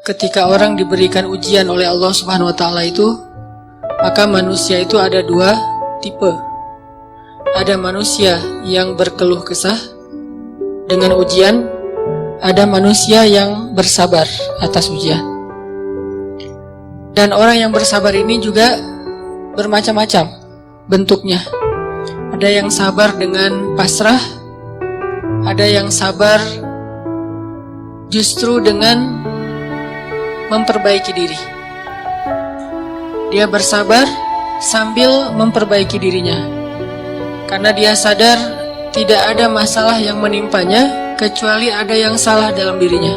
ketika orang diberikan ujian oleh Allah Subhanahu wa Ta'ala itu, maka manusia itu ada dua tipe. Ada manusia yang berkeluh kesah dengan ujian, ada manusia yang bersabar atas ujian. Dan orang yang bersabar ini juga bermacam-macam bentuknya. Ada yang sabar dengan pasrah, ada yang sabar justru dengan memperbaiki diri. Dia bersabar sambil memperbaiki dirinya, karena dia sadar tidak ada masalah yang menimpanya kecuali ada yang salah dalam dirinya.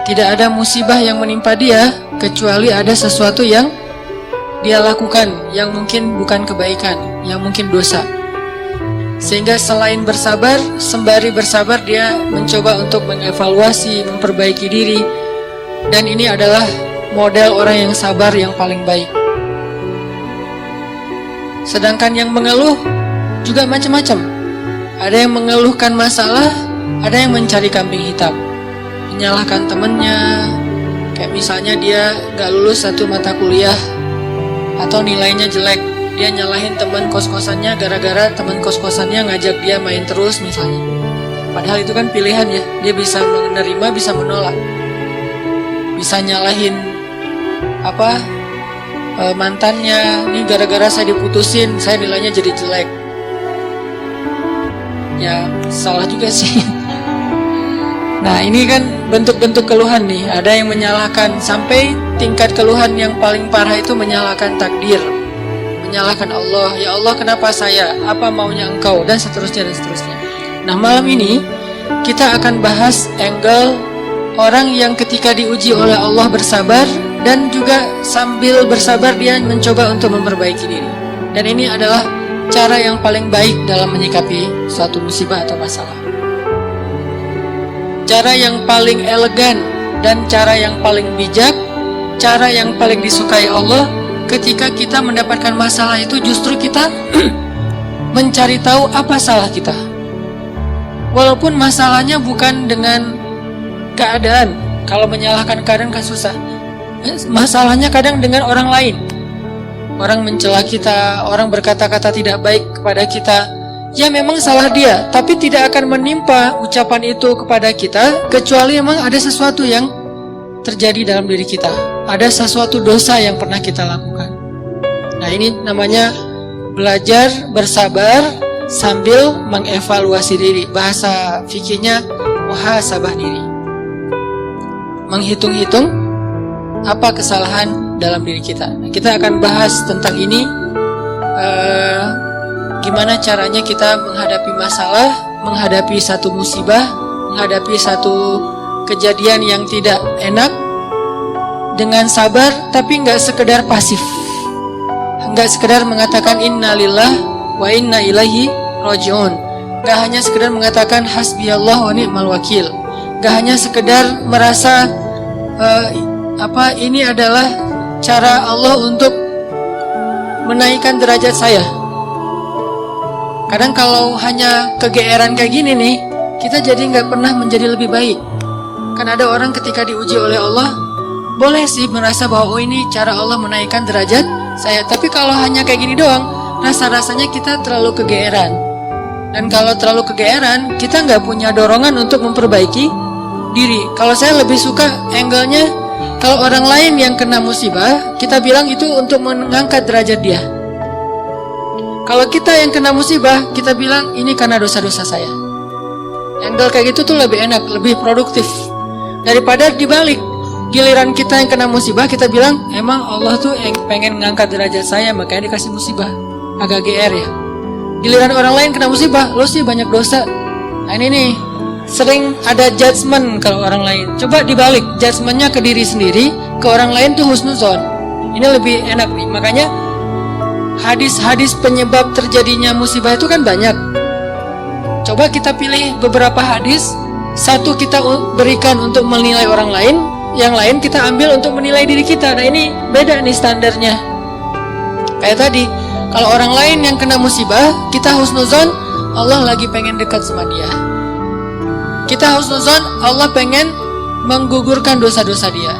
Tidak ada musibah yang menimpa dia kecuali ada sesuatu yang dia lakukan yang mungkin bukan kebaikan, yang mungkin dosa. Sehingga selain bersabar, sembari bersabar dia mencoba untuk mengevaluasi, memperbaiki diri. Dan ini adalah model orang yang sabar yang paling baik. Sedangkan yang mengeluh juga macam-macam. Ada yang mengeluhkan masalah, ada yang mencari kambing hitam, menyalahkan temannya. Kayak misalnya dia gak lulus satu mata kuliah atau nilainya jelek, dia nyalahin teman kos-kosannya gara-gara teman kos-kosannya ngajak dia main terus misalnya. Padahal itu kan pilihan ya, dia bisa menerima, bisa menolak. Bisa nyalahin mantannya, nih gara-gara saya diputusin, saya nilainya jadi jelek. Ya salah juga sih. Nah ini kan bentuk-bentuk keluhan nih. Ada yang menyalahkan, sampai tingkat keluhan yang paling parah itu menyalahkan takdir, menyalahkan Allah. Ya Allah kenapa saya, apa maunya engkau, dan seterusnya dan seterusnya. Nah malam ini kita akan bahas angle orang yang ketika diuji oleh Allah bersabar, dan juga sambil bersabar dia mencoba untuk memperbaiki diri. Dan ini adalah cara yang paling baik dalam menyikapi suatu musibah atau masalah. Cara yang paling elegan dan cara yang paling bijak, cara yang paling disukai Allah ketika kita mendapatkan masalah itu justru kita mencari tahu apa salah kita. Walaupun masalahnya bukan dengan keadaan. Kalau menyalahkan keadaan kan susah. Masalahnya kadang dengan orang lain. Orang mencela kita, orang berkata-kata tidak baik kepada kita. Ya memang salah dia, tapi tidak akan menimpa ucapan itu kepada kita kecuali memang ada sesuatu yang terjadi dalam diri kita. Ada sesuatu dosa yang pernah kita lakukan. Nah ini namanya belajar bersabar sambil mengevaluasi diri. Bahasa fikihnya muhasabah diri. Menghitung-hitung apa kesalahan dalam diri kita. Nah, kita akan bahas tentang ini. Gimana caranya kita menghadapi masalah, menghadapi satu musibah, menghadapi satu kejadian yang tidak enak dengan sabar, tapi nggak sekedar pasif, nggak sekedar mengatakan innalillah wa inna ilaihi rajiun, nggak hanya sekedar mengatakan hasbiyallah wa ni'mal wakil, nggak hanya sekedar merasa ini adalah cara Allah untuk menaikkan derajat saya. Kadang kalau hanya kegeeran kayak gini nih, kita jadi nggak pernah menjadi lebih baik. Kan ada orang ketika diuji oleh Allah, boleh sih merasa bahwa ini cara Allah menaikkan derajat saya. Tapi kalau hanya kayak gini doang, rasa-rasanya kita terlalu kegeeran. Dan kalau terlalu kegeeran, kita nggak punya dorongan untuk memperbaiki diri. Kalau saya lebih suka angle-nya, kalau orang lain yang kena musibah, kita bilang itu untuk mengangkat derajat dia. Kalau kita yang kena musibah, kita bilang ini karena dosa-dosa saya. Angle kayak gitu tuh lebih enak, lebih produktif. Daripada dibalik, giliran kita yang kena musibah, kita bilang emang Allah tuh yang pengen ngangkat derajat saya, makanya dikasih musibah. Agak GR ya. Giliran orang lain kena musibah, lo sih banyak dosa. Nah ini nih, sering ada judgement kalau orang lain. Coba dibalik, judgementnya ke diri sendiri, ke orang lain tuh husnuzon. Ini lebih enak nih, makanya hadis-hadis penyebab terjadinya musibah itu kan banyak. Coba kita pilih beberapa hadis, satu kita berikan untuk menilai orang lain, yang lain kita ambil untuk menilai diri kita. Nah ini beda nih standarnya. Kayak tadi, kalau orang lain yang kena musibah, kita husnuzon, Allah lagi pengen dekat sama dia. Kita husnuzon, Allah pengen menggugurkan dosa-dosa dia.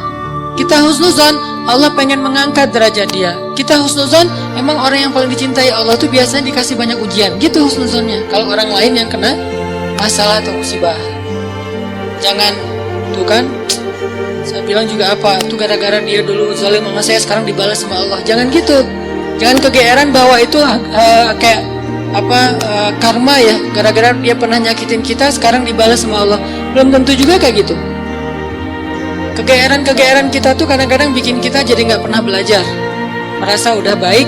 Kita husnuzon, Allah pengen mengangkat derajat dia. Kita husnuzon, emang orang yang paling dicintai Allah tuh biasanya dikasih banyak ujian. Gitu husnuzonnya. Kalau orang lain yang kena masalah atau musibah, jangan tuh kan, saya bilang juga apa, tuh gara-gara dia dulu zalim sama saya sekarang dibalas sama Allah. Jangan gitu. Jangan kegeeran bahwa itu kayak karma ya, gara-gara dia pernah nyakitin kita sekarang dibalas sama Allah. Belum tentu juga kayak gitu. Kegeeran kita tuh kadang-kadang bikin kita jadi nggak pernah belajar, merasa udah baik,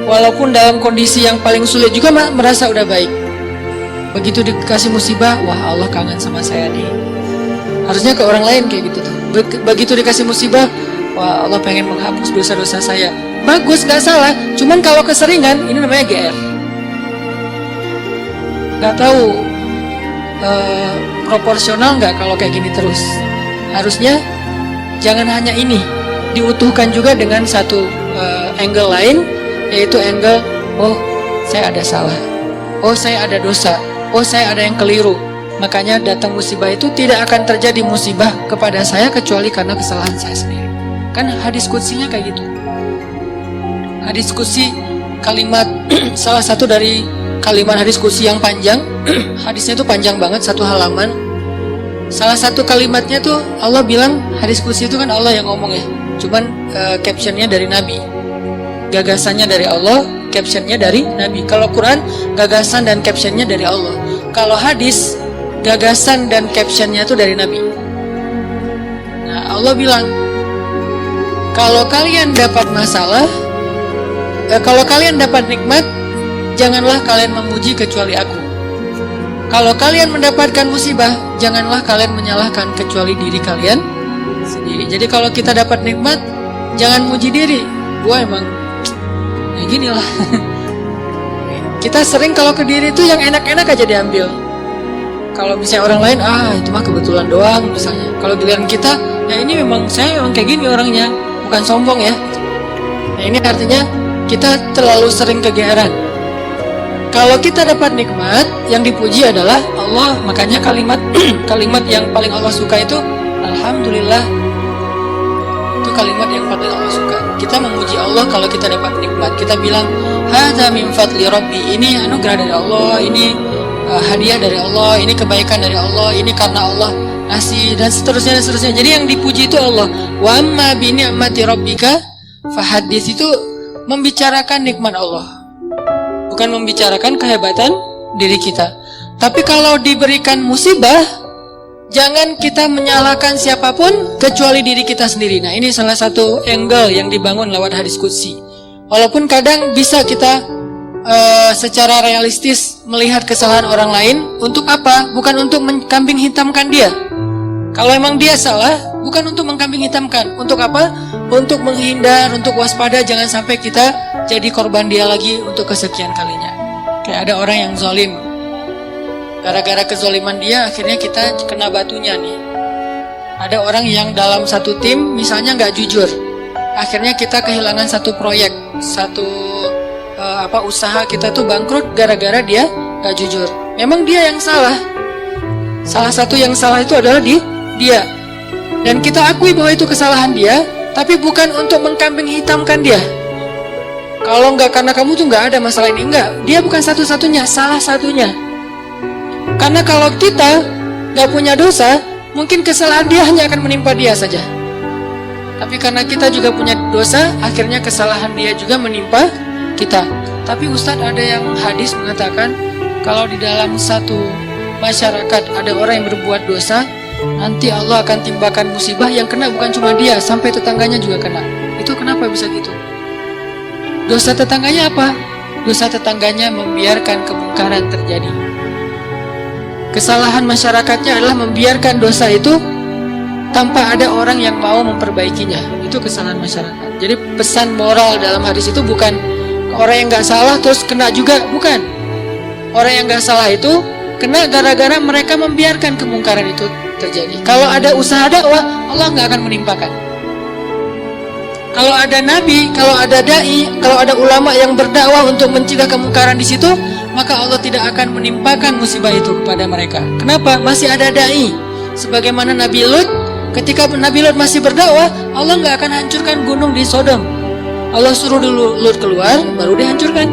walaupun dalam kondisi yang paling sulit juga merasa udah baik. Begitu dikasih musibah, wah Allah kangen sama saya nih. Harusnya ke orang lain kayak gitu tuh. Begitu dikasih musibah, wah Allah pengen menghapus dosa-dosa saya. Bagus, nggak salah. Cuman kalau keseringan, ini namanya GR. Nggak tahu proporsional nggak kalau kayak gini terus. Harusnya jangan hanya ini, diutuhkan juga dengan satu angle lain, yaitu angle, oh saya ada salah, oh saya ada dosa, oh saya ada yang keliru. Makanya datang musibah itu tidak akan terjadi musibah kepada saya kecuali karena kesalahan saya sendiri. Kan hadis qudsinya kayak gitu. Hadis qudsi kalimat salah satu dari kalimat hadis qudsi yang panjang. Hadisnya itu panjang banget, satu halaman. Salah satu kalimatnya tuh Allah bilang, hadis qudsi itu kan Allah yang ngomong ya. Cuman captionnya dari Nabi. Gagasannya dari Allah, captionnya dari Nabi. Kalau Quran, gagasan dan captionnya dari Allah. Kalau hadis, gagasan dan captionnya tuh dari Nabi. Nah, Allah bilang, kalau kalian dapat masalah, kalau kalian dapat nikmat, janganlah kalian memuji kecuali aku. Kalau kalian mendapatkan musibah, janganlah kalian menyalahkan kecuali diri kalian sendiri. Jadi kalau kita dapat nikmat, jangan muji diri. Gua emang ya gini lah. Kita sering kalau ke diri itu yang enak-enak aja diambil. Kalau misalnya orang lain, itu mah kebetulan doang misalnya. Kalau giliran kita, ya ini memang saya emang kayak gini orangnya, bukan sombong ya. Nah ini artinya kita terlalu sering kegeeran. Kalau kita dapat nikmat, yang dipuji adalah Allah. Makanya kalimat kalimat yang paling Allah suka itu Alhamdulillah. Itu kalimat yang paling Allah suka. Kita memuji Allah kalau kita dapat nikmat. Kita bilang, hadza min fadli rabbi. Ini anugerah dari Allah, ini hadiah dari Allah, ini kebaikan dari Allah, ini karena Allah ngasih, dan seterusnya dan seterusnya. Jadi yang dipuji itu Allah. Wa amma bi ni'mati rabbika fahaddits, itu membicarakan nikmat Allah. Bukan membicarakan kehebatan diri kita. Tapi kalau diberikan musibah, jangan kita menyalahkan siapapun kecuali diri kita sendiri. Nah ini salah satu angle yang dibangun lewat hadis qudsi. Walaupun kadang bisa kita secara realistis melihat kesalahan orang lain. Untuk apa? Bukan untuk mengkambing hitamkan dia. Kalau emang dia salah, bukan untuk mengkambing hitamkan. Untuk apa? Untuk menghindar, untuk waspada, jangan sampai kita jadi korban dia lagi untuk kesekian kalinya. Kayak ada orang yang zalim, gara-gara kezaliman dia akhirnya kita kena batunya nih. Ada orang yang dalam satu tim misalnya nggak jujur, akhirnya kita kehilangan satu proyek, satu usaha kita tuh bangkrut gara-gara dia nggak jujur. Memang dia yang salah. Salah satu yang salah itu adalah dia. Dan kita akui bahwa itu kesalahan dia, tapi bukan untuk mengkambing hitamkan dia. Kalau nggak karena kamu tuh nggak ada masalah ini, enggak. Dia bukan satu-satunya, salah satunya. Karena kalau kita nggak punya dosa, mungkin kesalahan dia hanya akan menimpa dia saja. Tapi karena kita juga punya dosa, akhirnya kesalahan dia juga menimpa kita. Tapi Ustadz, ada yang hadis mengatakan, kalau di dalam satu masyarakat ada orang yang berbuat dosa, nanti Allah akan timpakan musibah yang kena bukan cuma dia, sampai tetangganya juga kena. Itu kenapa bisa gitu? Dosa tetangganya apa? Dosa tetangganya membiarkan kemungkaran terjadi. Kesalahan masyarakatnya adalah membiarkan dosa itu tanpa ada orang yang mau memperbaikinya. Itu kesalahan masyarakat. Jadi pesan moral dalam hadis itu bukan orang yang gak salah terus kena juga, bukan. Orang yang gak salah itu kena gara-gara mereka membiarkan kemungkaran itu terjadi. Kalau ada usaha dakwah, Allah gak akan menimpakan. Kalau ada nabi, kalau ada dai, kalau ada ulama yang berdakwah untuk mencegah kemungkaran di situ, maka Allah tidak akan menimpakan musibah itu kepada mereka. Kenapa? Masih ada dai. Sebagaimana Nabi Lut Ketika Nabi Lut masih berdakwah, Allah nggak akan hancurkan gunung di Sodom. Allah suruh dulu Lut keluar, baru dihancurkan.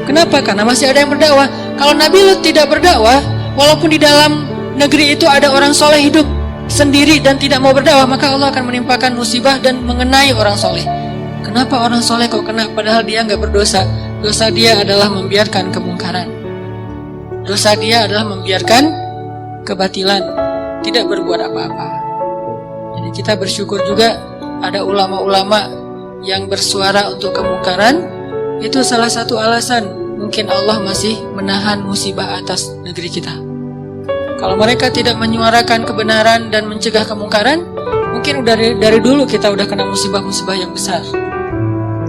Kenapa? Karena masih ada yang berdakwah. Kalau Nabi Lut tidak berdakwah, walaupun di dalam negeri itu ada orang soleh hidup sendiri dan tidak mau berdakwah, maka Allah akan menimpakan musibah dan mengenai orang soleh. Kenapa orang soleh kok kena padahal dia nggak berdosa? Dosa dia adalah membiarkan kemungkaran. Dosa dia adalah membiarkan kebatilan, tidak berbuat apa-apa. Jadi kita bersyukur juga ada ulama-ulama yang bersuara untuk kemungkaran. Itu salah satu alasan mungkin Allah masih menahan musibah atas negeri kita. Kalau mereka tidak menyuarakan kebenaran dan mencegah kemungkaran, mungkin dari dulu kita udah kena musibah-musibah yang besar.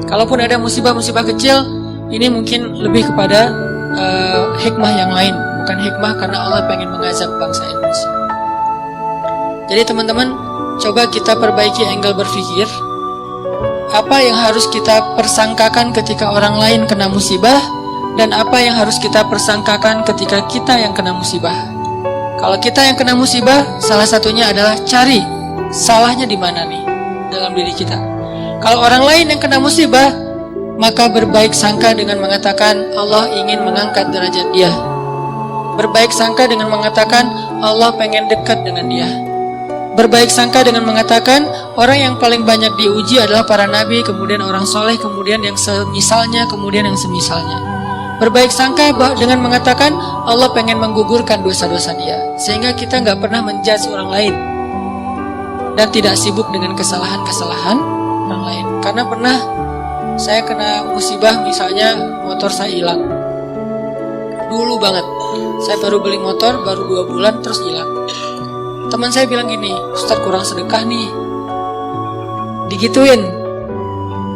Kalaupun ada musibah-musibah kecil, ini mungkin lebih kepada hikmah yang lain, bukan hikmah karena Allah pengen mengazab bangsa Indonesia. Jadi teman-teman, coba kita perbaiki angle berpikir. Apa yang harus kita persangkakan ketika orang lain kena musibah, dan apa yang harus kita persangkakan ketika kita yang kena musibah. Kalau kita yang kena musibah, salah satunya adalah cari salahnya di mana nih dalam diri kita. Kalau orang lain yang kena musibah, maka berbaik sangka dengan mengatakan Allah ingin mengangkat derajat dia. Berbaik sangka dengan mengatakan Allah pengen dekat dengan dia. Berbaik sangka dengan mengatakan orang yang paling banyak diuji adalah para nabi, kemudian orang soleh, kemudian yang semisalnya, kemudian yang semisalnya. Berbaik sangka dengan mengatakan Allah pengen menggugurkan dosa-dosa dia, sehingga kita nggak pernah menjudge orang lain dan tidak sibuk dengan kesalahan-kesalahan orang lain. Karena pernah saya kena musibah, misalnya motor saya hilang dulu banget. Saya baru beli motor, baru 2 bulan terus hilang. Teman saya bilang gini, Ustadz kurang sedekah nih, digituin.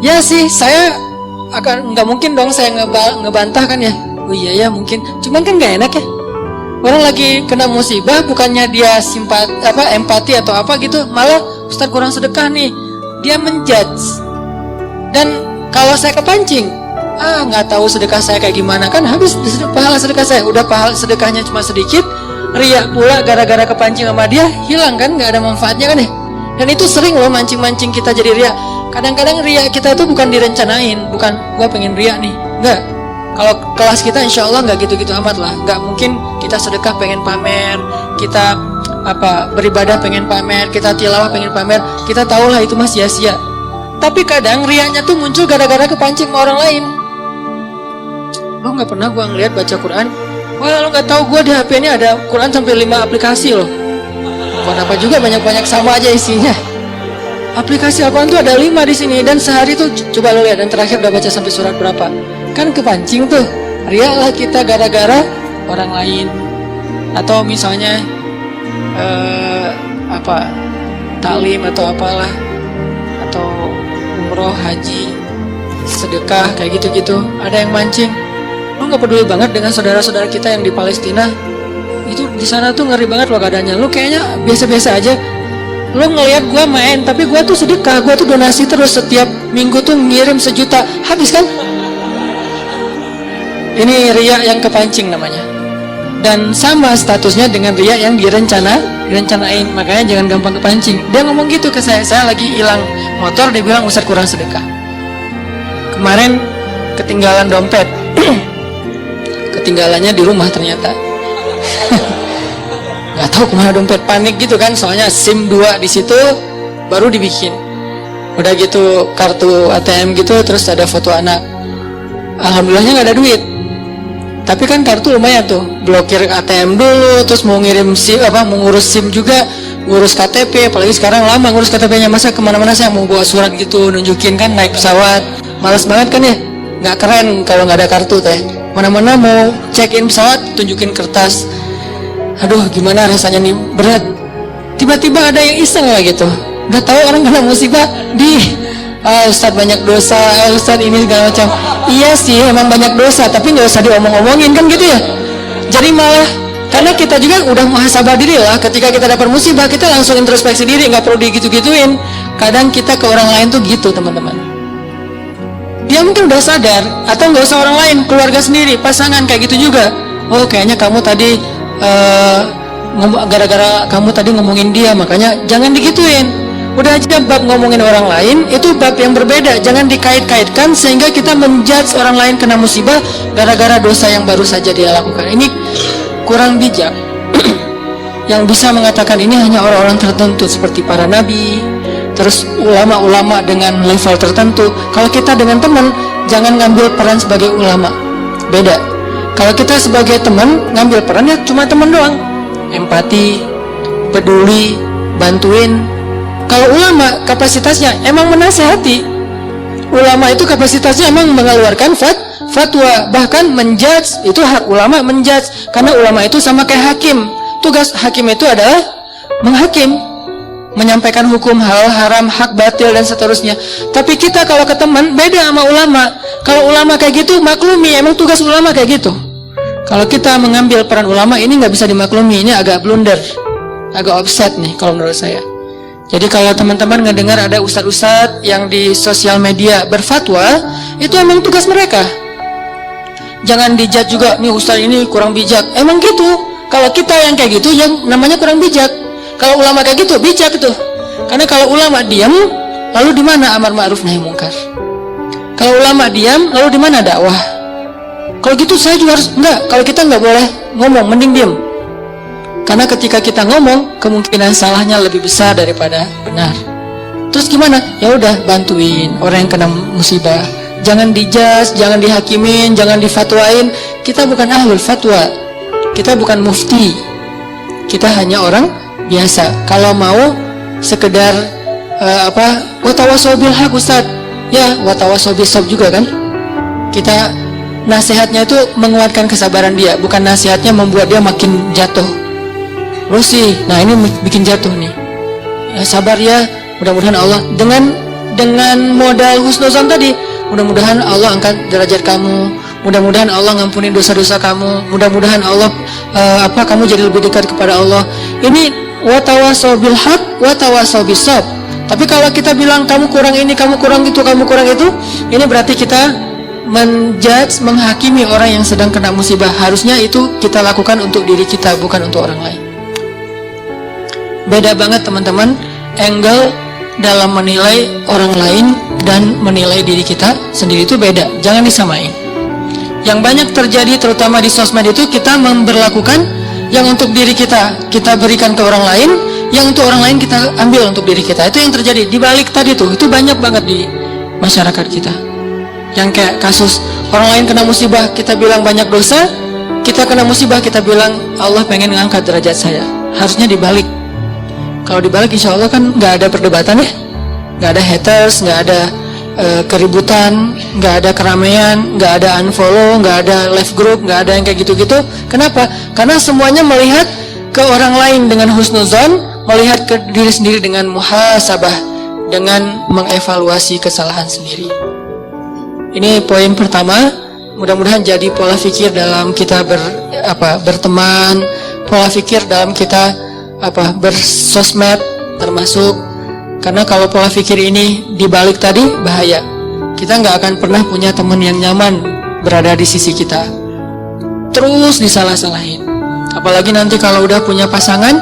Ya sih, saya akan nggak mungkin dong saya ngebantah kan ya. Oh iya ya mungkin, cuman kan nggak enak ya. Orang lagi kena musibah, bukannya dia empati atau apa gitu, malah Ustadz kurang sedekah nih, dia menjudge. Dan kalau saya kepancing, nggak tahu sedekah saya kayak gimana, kan habis pahala sedekah saya. Udah pahala sedekahnya cuma sedikit, riak pula gara-gara kepancing sama dia, hilang kan, nggak ada manfaatnya kan ya. Dan itu sering loh mancing-mancing kita jadi riak. Kadang-kadang riak kita itu bukan direncanain, bukan gua pengen riak nih, enggak. Kalau kelas kita insya Allah nggak gitu-gitu amat lah. Nggak mungkin kita sedekah pengen pamer, kita beribadah pengen pamer, kita tilawah pengen pamer. Kita tahu lah itu mah sia-sia. Tapi kadang riaknya tuh muncul gara-gara kepancing sama orang lain. Lo nggak pernah gua ngeliat baca Quran? Wah, lo nggak tahu gua di HP ini ada Quran sampai 5 aplikasi loh. Bukan apa juga, banyak-banyak sama aja isinya. Aplikasi Al-Quran tuh ada 5 di sini, dan sehari tuh coba lo lihat, dan terakhir udah baca sampai surat berapa. Kan kepancing tuh, riaklah kita gara-gara orang lain. Atau misalnya taklim atau apalah, atau umroh, haji, sedekah kayak gitu-gitu. Ada yang mancing. Lo nggak peduli banget dengan saudara-saudara kita yang di Palestina. Itu di sana tuh ngeri banget loh keadaannya. Lo kayaknya biasa-biasa aja. Lo ngelihat gue main, tapi gue tuh sedekah, gue tuh donasi terus, setiap minggu tuh ngirim 1 juta, habis kan? Ini riya yang kepancing namanya. Dan sama statusnya dengan riya yang direncanain. Makanya jangan gampang kepancing. Dia ngomong gitu ke saya lagi hilang motor, dia bilang Ustadz kurang sedekah. Kemarin ketinggalan dompet, ketinggalannya di rumah ternyata. Gak tahu kemana dompet, panik gitu kan, soalnya SIM 2 di situ baru dibikin. Udah gitu kartu ATM gitu, terus ada foto anak. Alhamdulillahnya nggak ada duit. Tapi kan kartu lumayan tuh, blokir ATM dulu, terus mau ngirim SIM, mau ngurus SIM juga, ngurus KTP. Apalagi sekarang lama ngurus KTP-nya, masa kemana-mana saya mau bawa surat gitu nunjukin kan, naik pesawat, malas banget kan ya. Nggak keren kalau nggak ada kartu teh. Mana-mana mau check-in pesawat tunjukin kertas. Aduh, gimana rasanya nih, berat. Tiba-tiba ada yang iseng lah gitu. Udah tahu orang kena musibah, Ustadz banyak dosa, Ustadz ini segala macam. Iya sih, emang banyak dosa, tapi nggak usah diomong-omongin kan gitu ya. Jadi malah, karena kita juga udah muhasabah diri lah. Ketika kita dapat musibah, kita langsung introspeksi diri, nggak perlu digitu-gituin. Kadang kita ke orang lain tuh gitu, teman-teman. Dia mungkin udah sadar, atau nggak usah orang lain, keluarga sendiri, pasangan kayak gitu juga. Oh, kayaknya kamu tadi gara-gara kamu tadi ngomongin dia, makanya jangan digituin. Udah aja bab ngomongin orang lain, itu bab yang berbeda. Jangan dikait-kaitkan sehingga kita menjudge orang lain kena musibah gara-gara dosa yang baru saja dia lakukan. Ini kurang bijak. Yang bisa mengatakan ini hanya orang-orang tertentu seperti para nabi, terus ulama-ulama dengan level tertentu. Kalau kita dengan teman, jangan ngambil peran sebagai ulama. Beda. Kalau kita sebagai teman, ngambil perannya cuma teman doang. Empati, peduli, bantuin. Kalau ulama kapasitasnya emang menasehati. Ulama itu kapasitasnya emang mengeluarkan fatwa, bahkan menjudge. Itu hak ulama menjudge, karena ulama itu sama kayak hakim. Tugas hakim itu adalah menghakim, menyampaikan hukum halal haram, hak batil dan seterusnya. Tapi kita kalau ke teman beda sama ulama. Kalau ulama kayak gitu maklumi, emang tugas ulama kayak gitu. Kalau kita mengambil peran ulama ini nggak bisa dimaklumi, ini agak blunder, agak offset nih kalau menurut saya. Jadi kalau teman-teman ngedengar ada ustadz-ustadz yang di sosial media berfatwa, itu emang tugas mereka. Jangan dijudge juga, nih ustadz ini kurang bijak. Emang gitu. Kalau kita yang kayak gitu, yang namanya kurang bijak. Kalau ulama kayak gitu, bijak itu. Karena kalau ulama diam, lalu di mana amar ma'ruf nahi mungkar? Kalau ulama diam, lalu di mana dakwah? Kalau gitu saya juga harus enggak. Kalau kita enggak boleh ngomong, mending diam. Karena ketika kita ngomong, kemungkinan salahnya lebih besar daripada benar. Terus gimana? Ya udah, bantuin orang yang kena musibah. Jangan dijudge, jangan dihakimin, jangan difatwain. Kita bukan ahlul fatwa. Kita bukan mufti. Kita hanya orang biasa. Kalau mau sekedar watawasau bil haq Ustaz. Ya, watawasau bis sabr juga kan. Kita nasihatnya itu menguatkan kesabaran dia, bukan nasihatnya membuat dia makin jatuh. Rosi, nah ini bikin jatuh nih. Ya, sabar ya, mudah-mudahan Allah dengan modal husnuzon tadi, mudah-mudahan Allah angkat derajat kamu, mudah-mudahan Allah ngampuni dosa-dosa kamu, mudah-mudahan Allah kamu jadi lebih dekat kepada Allah. Ini watawasau bil haq, watawasau bis sabr. Tapi kalau kita bilang kamu kurang ini, kamu kurang itu, kamu kurang itu, ini berarti kita menjudge, menghakimi orang yang sedang kena musibah. Harusnya itu kita lakukan untuk diri kita, bukan untuk orang lain. Beda banget teman-teman, angle dalam menilai orang lain dan menilai diri kita sendiri itu beda. Jangan disamain. Yang banyak terjadi terutama di sosmed itu, kita memberlakukan yang untuk diri kita berikan ke orang lain, yang untuk orang lain kita ambil untuk diri kita. Itu yang terjadi di balik tadi tuh. Itu banyak banget di masyarakat kita. Yang kayak kasus orang lain kena musibah, kita bilang banyak dosa. Kita kena musibah, kita bilang Allah pengen ngangkat derajat saya. Harusnya dibalik. Kalau dibalik insya Allah kan nggak ada perdebatan ya, nggak ada haters, nggak ada keributan, nggak ada keramaian, nggak ada unfollow, nggak ada left group, nggak ada yang kayak gitu-gitu. Kenapa? Karena semuanya melihat ke orang lain dengan husnuzon, melihat ke diri sendiri dengan muhasabah, dengan mengevaluasi kesalahan sendiri. Ini poin pertama. Mudah-mudahan jadi pola pikir dalam kita berteman, pola pikir dalam kita bersosmed termasuk. Karena kalau pola pikir ini dibalik tadi, bahaya. Kita nggak akan pernah punya teman yang nyaman berada di sisi kita. Terus disalah-salahin. Apalagi nanti kalau udah punya pasangan,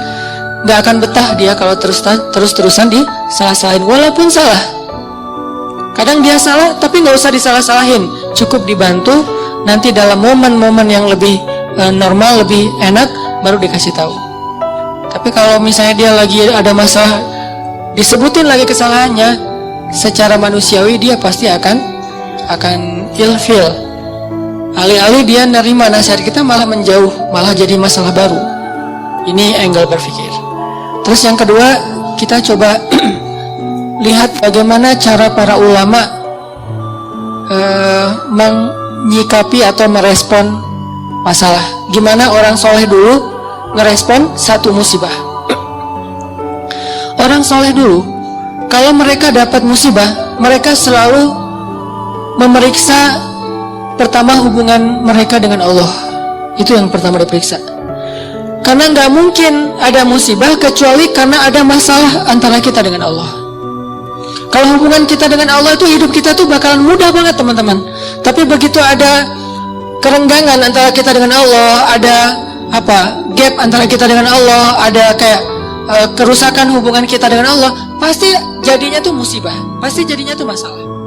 nggak akan betah dia kalau terus-terusan disalah-salahin. Walaupun salah, kadang dia salah, tapi nggak usah disalah-salahin. Cukup dibantu. Nanti dalam momen-momen yang lebih normal, lebih enak, baru dikasih tahu. Tapi kalau misalnya dia lagi ada masalah, disebutin lagi kesalahannya, secara manusiawi dia pasti akan ilfil. Alih-alih dia nerima nasihat kita, malah menjauh, malah jadi masalah baru. Ini angle berpikir. Terus yang kedua, kita coba lihat bagaimana cara para ulama menyikapi atau merespon masalah. Gimana orang soleh dulu ngerespon satu musibah. Orang soleh dulu, kalau mereka dapat musibah, mereka selalu memeriksa pertama hubungan mereka dengan Allah. Itu yang pertama diperiksa. Karena nggak mungkin ada musibah kecuali karena ada masalah antara kita dengan Allah. Kalau hubungan kita dengan Allah itu, hidup kita tuh bakalan mudah banget teman-teman. Tapi begitu ada kerenggangan antara kita dengan Allah, ada gap antara kita dengan Allah, ada kayak kerusakan hubungan kita dengan Allah, pasti jadinya tuh musibah, pasti jadinya tuh masalah.